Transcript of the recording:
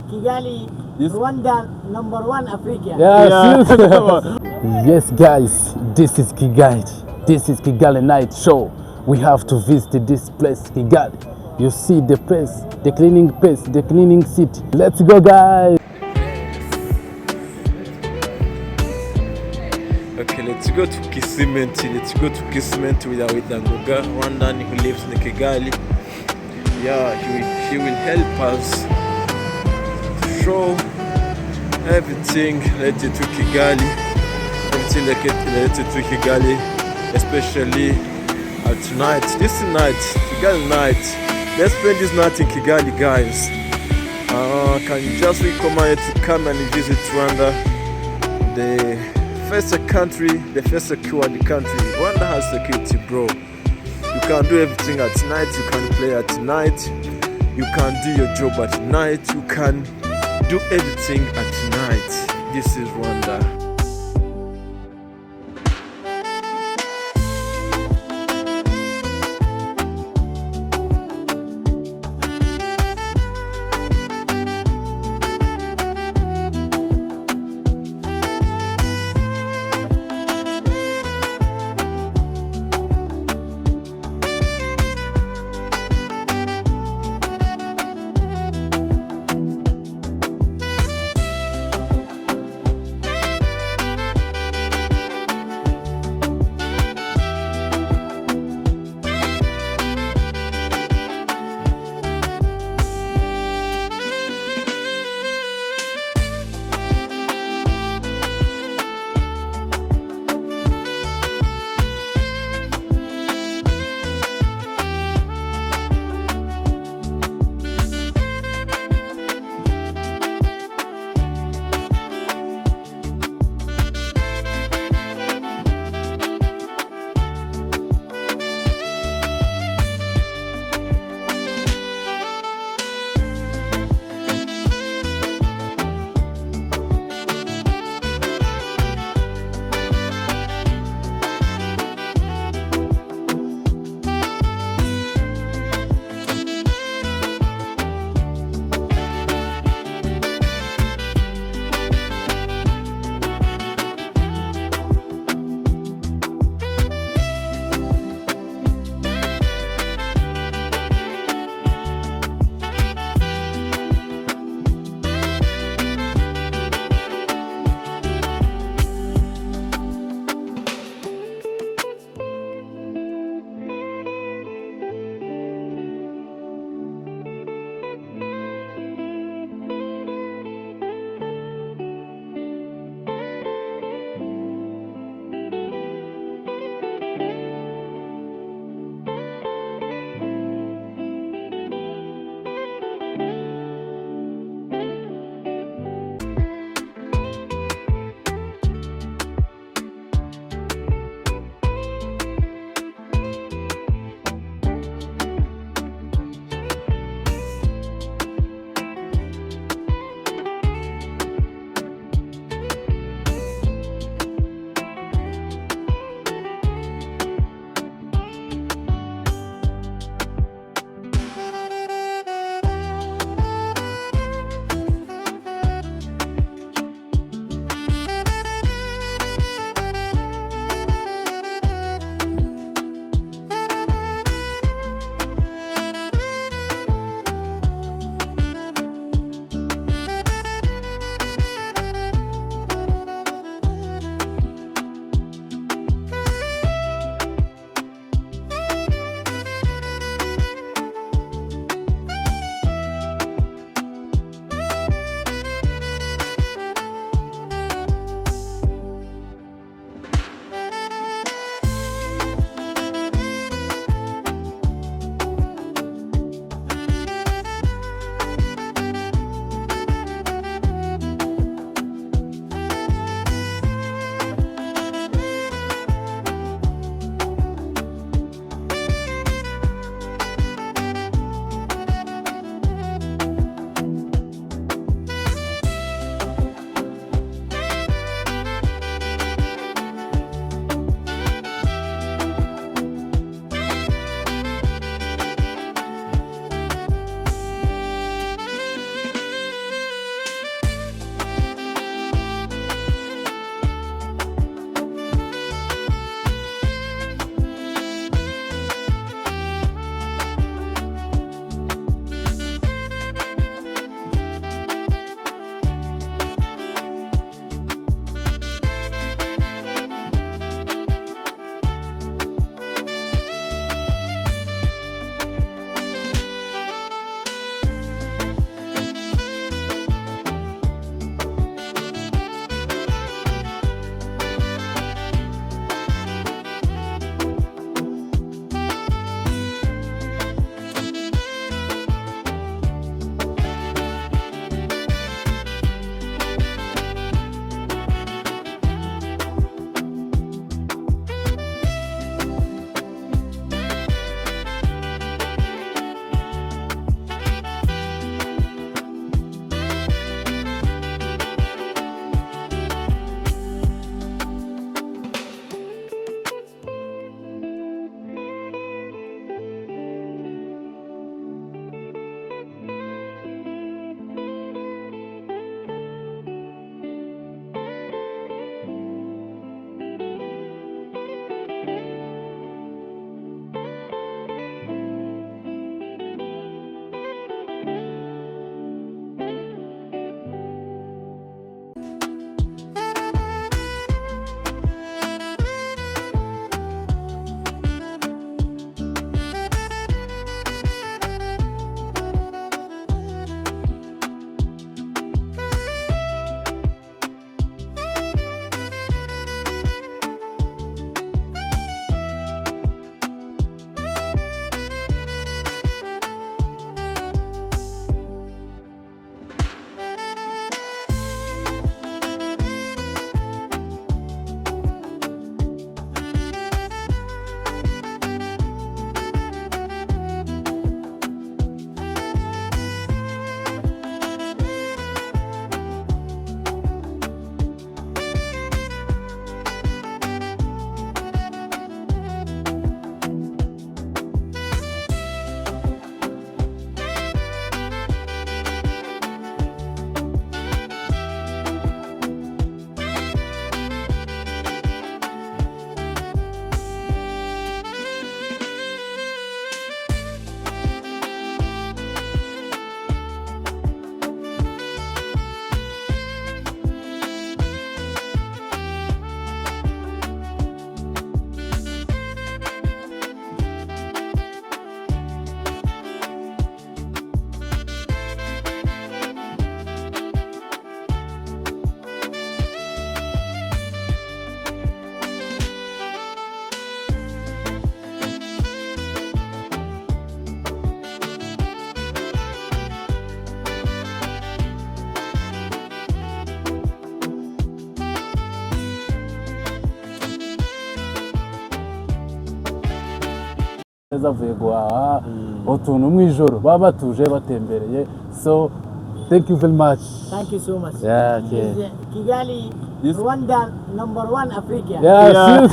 Kigali Yes. Rwanda #1 Africa. Yes. Yes, guys, this is Kigali. This is Kigali Night Show. We have to visit this place, Kigali. You see the place, the cleaning city. Let's go, guys. Okay, let's go to Kisimenti. We are with Ngoga, Rwandan who lives in Kigali. Yeah, he will help us show everything related to Kigali. Everything related to Kigali, especially tonight. This night, Kigali night. Let's spend this night in Kigali, guys. Can you just recommend to come and visit Rwanda? The first secure country. Rwanda has security, bro. You can do everything at night. You can play at night. You can do your job at night. You can do everything at night. This is Rwanda. zavuye guhaha utuntu mu ijoro baba batuje batembereye. So thank you very much. Thank you so much. Yeah, This is Kigali Rwanda #1 Africa. Yeah.